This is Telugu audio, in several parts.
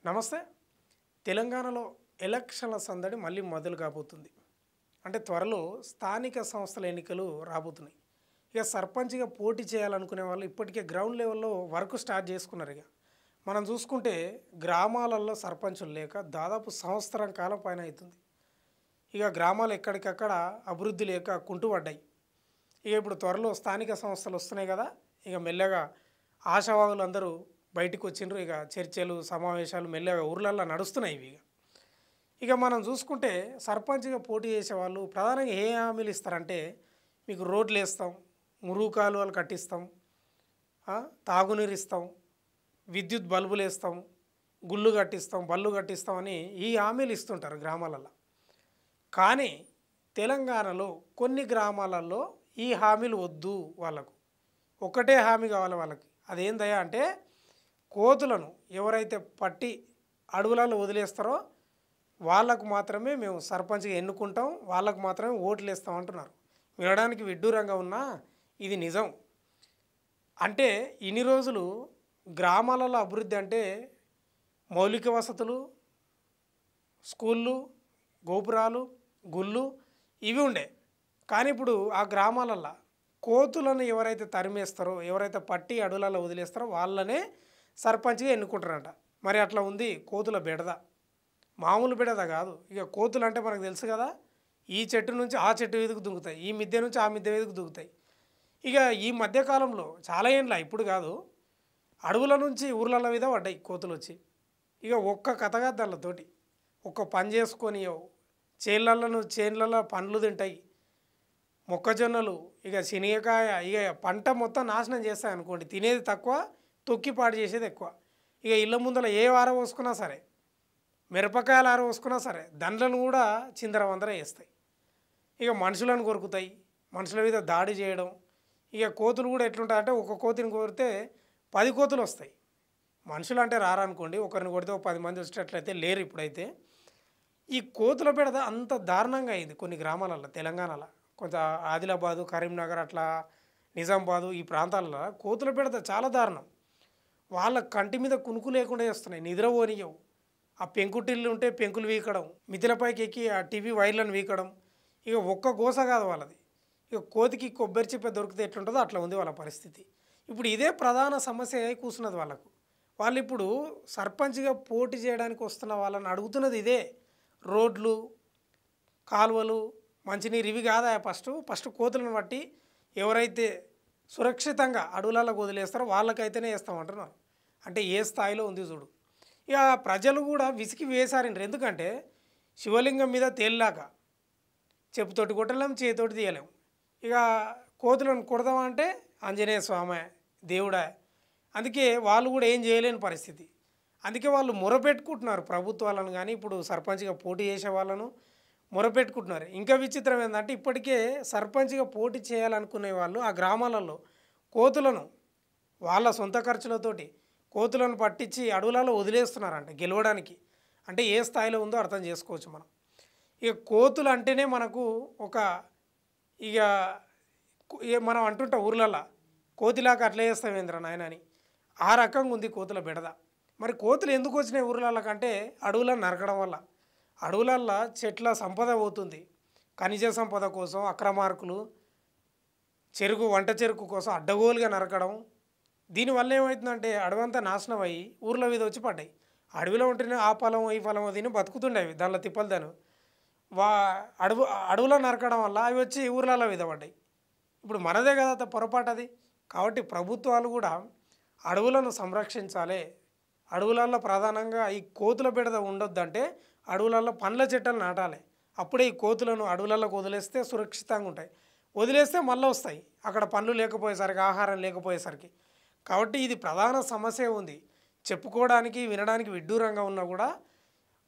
నమస్తే. తెలంగాణలో ఎలక్షన్ల సందడి మళ్ళీ మొదలు కాబోతుంది. అంటే త్వరలో స్థానిక సంస్థల ఎన్నికలు రాబోతున్నాయి. ఇక సర్పంచ్‌గా పోటీ చేయాలనుకునే వాళ్ళు ఇప్పటికే గ్రౌండ్ లెవెల్‌లో వర్క్ స్టార్ట్ చేసుకున్నారు ఇక. మనం చూసుకుంటే గ్రామాలలో సర్పంచులు లేక దాదాపు సంవత్సరం కాలం పైన అవుతుంది. ఇక గ్రామాలు ఎక్కడికక్కడ అభివృద్ధి లేక కుంటుపడ్డాయి. ఇక ఇప్పుడు త్వరలో స్థానిక సంస్థలు వస్తున్నాయి కదా! ఇక మెల్లగా ఆశావాహులందరూ బయటికి వచ్చిండ్రు. ఇక చర్చలు, సమావేశాలు మెల్లగా ఊర్లల్లో నడుస్తున్నాయి ఇవి ఇక. ఇక మనం చూసుకుంటే సర్పంచ్‌గా పోటీ చేసేవాళ్ళు ప్రధానంగా ఏ హామీలు ఇస్తారంటే, మీకు రోడ్లు వేస్తాం, మురుగు కాలువలు కట్టిస్తాం, తాగునీరు ఇస్తాం, విద్యుత్ బల్బులు వేస్తాం, గుళ్ళు కట్టిస్తాం, బళ్ళు కట్టిస్తాం అని ఈ హామీలు ఇస్తుంటారు గ్రామాలలో. కానీ తెలంగాణలో కొన్ని గ్రామాలలో ఈ హామీలు వద్దు వాళ్ళకు. ఒకటే హామీ కావాలి వాళ్ళకి. అదేందయ్యా అంటే కోతులను ఎవరైతే పట్టి అడవులలో వదిలేస్తారో వాళ్ళకు మాత్రమే మేము సర్పంచ్గా ఎన్నుకుంటాం, వాళ్ళకు మాత్రమే ఓట్లు వేస్తాం అంటున్నారు. వినడానికి విడ్డూరంగా ఉన్నా ఇది నిజం. అంటే ఇన్ని రోజులు గ్రామాలలో అభివృద్ధి అంటే మౌలిక వసతులు, స్కూళ్ళు, గోపురాలు, గుళ్ళు ఇవి ఉండే. కానీ ఇప్పుడు ఆ గ్రామాలల్లో కోతులను ఎవరైతే తరిమేస్తారో, ఎవరైతే పట్టి అడవులలో వదిలేస్తారో వాళ్ళనే సర్పంచ్గా ఎన్నుకుంటారంట. మరి అట్లా ఉంది కోతుల బెడద. మామూలు బెడద కాదు. ఇక కోతులు అంటే మనకు తెలుసు కదా, ఈ చెట్టు నుంచి ఆ చెట్టు మీదకు దుంకుతాయి, ఈ మిద్దె నుంచి ఆ మిద్దె మీదకు దుంకుతాయి. ఇక ఈ మధ్యకాలంలో చాలా ఏండ్ల ఇప్పుడు కాదు, అడవుల నుంచి ఊర్ల మీద పడ్డాయి కోతులు వచ్చి. ఇక ఒక్క కథగా దానితోటి ఒక్క పని చేసుకొని చేన్లలో పండ్లు తింటాయి, మొక్కజొన్నలు, ఇక శనగకాయ, ఇక పంట మొత్తం నాశనం చేస్తాయి అనుకోండి. తినేది తక్కువ, తొక్కి పాడు చేసేది ఎక్కువ. ఇక ఇళ్ళ ముందర ఏ ఆర పోసుకున్నా సరే, మిరపకాయలు ఆర పోసుకున్నా సరే దండలను కూడా చిందరవందర వేస్తాయి. ఇక మనుషులను కొరుకుతాయి, మనుషుల మీద దాడి చేయడం. ఇక కోతులు కూడా ఎట్లుంటాయంటే ఒక కోతిని కొడితే 10 కోతులు వస్తాయి. మనుషులు అంటే రారనుకోండి, ఒకరిని కొడితే ఒక 10 మంది వచ్చేటట్లయితే లేరు ఇప్పుడైతే. ఈ కోతుల బెడద అంత దారుణంగా అయింది కొన్ని గ్రామాలలో తెలంగాణలో. కొంత ఆదిలాబాదు, కరీంనగర్, అట్లా నిజామాబాదు ఈ ప్రాంతాలలో కోతుల బెడద చాలా దారుణం. వాళ్ళ కంటి మీద కునుకు లేకుండా చేస్తున్నాయి, నిద్రపోనియవు. ఆ పెంకుటిల్లు ఉంటే పెంకులు వీకడం, మితిలపైకి ఎక్కి ఆ టీవీ వైర్లను వీకడం. ఇక ఒక్క గోస కాదు వాళ్ళది. ఇక కోతికి కొబ్బరి చిప్ప దొరికితే ఎట్లుంటుందో అట్లా ఉంది వాళ్ళ పరిస్థితి. ఇప్పుడు ఇదే ప్రధాన సమస్య అయి కూర్చున్నది వాళ్ళకు. వాళ్ళు ఇప్పుడు సర్పంచ్గా పోటీ చేయడానికి వస్తున్న వాళ్ళని అడుగుతున్నది ఇదే. రోడ్లు, కాలువలు, మంచినీరు ఇవి కాదా ఫస్ట్ కోతులను బట్టి ఎవరైతే సురక్షితంగా అడవులలో వదిలేస్తారో వాళ్ళకైతేనే వేస్తామంటున్నారు. అంటే ఏ స్థాయిలో ఉంది చూడు. ఇక ప్రజలు కూడా విసికి వేసారంటారు. ఎందుకంటే శివలింగం మీద తేలిలాక చెప్పుతోటి కొట్టలేం, చేతోటి తీయలేం. ఇక కోతులను కొడదామంటే ఆంజనేయ స్వామి దేవుడా. అందుకే వాళ్ళు కూడా ఏం చేయలేని పరిస్థితి. అందుకే వాళ్ళు మొరపెట్టుకుంటున్నారు ప్రభుత్వాలను, కానీ ఇప్పుడు సర్పంచ్గా పోటీ చేసే వాళ్ళను మొరపెట్టుకుంటున్నారు. ఇంకా విచిత్రం ఏంటంటే ఇప్పటికే సర్పంచ్గా పోటీ చేయాలనుకునే వాళ్ళు ఆ గ్రామాలలో కోతులను వాళ్ళ సొంత ఖర్చులతోటి కోతులను పట్టించి అడవులలో వదిలేస్తున్నారంట గెలవడానికి. అంటే ఏ స్థాయిలో ఉందో అర్థం చేసుకోవచ్చు మనం. ఇక కోతులు అంటేనే మనకు ఒక ఇక మనం అంటుంటాం ఊర్లలో, కోతిలాగా అట్లా చేస్తామేంద్ర నాయన అని. ఆ రకంగా ఉంది కోతుల బెడద. మరి కోతులు ఎందుకు వచ్చినాయి ఊర్లలో కంటే అడవులను నరకడం వల్ల. అడవులల్లో చెట్ల సంపద పోతుంది, ఖనిజ సంపద కోసం అక్రమార్కులు వంట చెరుకు కోసం అడ్డగోలుగా నరకడం. దీనివల్ల ఏమవుతుందంటే అడవంతా నాశనం అయ్యి ఊర్ల మీద వచ్చి పడ్డాయి. అడవిలో ఉంటేనే ఆ పొలం ఈ పొలం తిని బతుకుతుండేవి, దానిలో తిప్పలు దాను అడవులో నరకడం వల్ల అవి వచ్చి ఊర్లలో మీద పడ్డాయి. ఇప్పుడు మనదే కదా పొరపాటు అది. కాబట్టి ప్రభుత్వాలు కూడా అడవులను సంరక్షించాలి. అడవులలో ప్రధానంగా ఈ కోతుల బెడద ఉండొద్దంటే అడవులలో పండ్ల చెట్లను నాటాలి. అప్పుడే ఈ కోతులను అడవులలోకి వదిలేస్తే సురక్షితంగా ఉంటాయి. వదిలేస్తే మళ్ళీ వస్తాయి అక్కడ పండ్లు లేకపోయేసరికి, ఆహారం లేకపోయేసరికి. కాబట్టి ఇది ప్రధాన సమస్య ఉంది. చెప్పుకోవడానికి వినడానికి విడ్డూరంగా ఉన్నా కూడా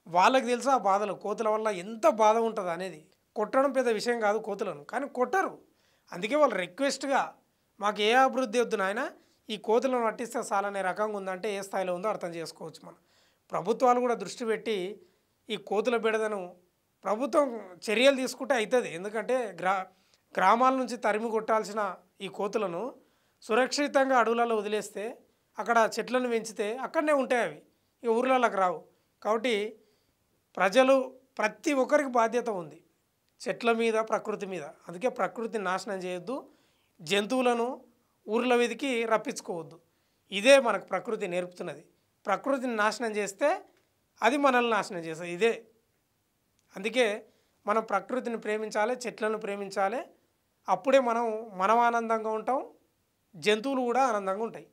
వాళ్ళకి తెలుసు ఆ బాధలు, కోతుల వల్ల ఎంత బాధ ఉంటుంది అనేది. కొట్టడం పెద్ద విషయం కాదు కోతులను, కానీ కొట్టరు. అందుకే వాళ్ళు రిక్వెస్ట్గా మాకు ఏ అభివృద్ధి వద్దు నాయన, ఈ కోతులను పట్టిస్తే చాలనే రకంగా ఉందంటే ఏ స్థాయిలో ఉందో అర్థం చేసుకోవచ్చు మనం. ప్రభుత్వాలు కూడా దృష్టి పెట్టి ఈ కోతుల బెడదను ప్రభుత్వం చర్యలు తీసుకుంటే అవుతుంది. ఎందుకంటే గ్రామాల నుంచి తరిమి కొట్టాల్సిన ఈ కోతులను సురక్షితంగా అడవులలో వదిలేస్తే, అక్కడ చెట్లను పెంచితే అక్కడనే ఉంటాయి అవి. ఇక ఊర్లలోకి రావు. కాబట్టి ప్రజలు ప్రతి ఒక్కరికి బాధ్యత ఉంది చెట్ల మీద, ప్రకృతి మీద. అందుకే ప్రకృతిని నాశనం చేయొద్దు, జంతువులను ఊర్ల మీదకి రప్పించుకోవద్దు. ఇదే మనకు ప్రకృతి నేర్పుతున్నది. ప్రకృతిని నాశనం చేస్తే అది మనల్ని నాశనం చేస్తుంది. ఇదే అందుకే మనం ప్రకృతిని ప్రేమించాలి, చెట్లను ప్రేమించాలి. అప్పుడే మనం ఆనందంగా ఉంటాం, జంతువులు కూడా ఆనందంగా ఉంటాయి.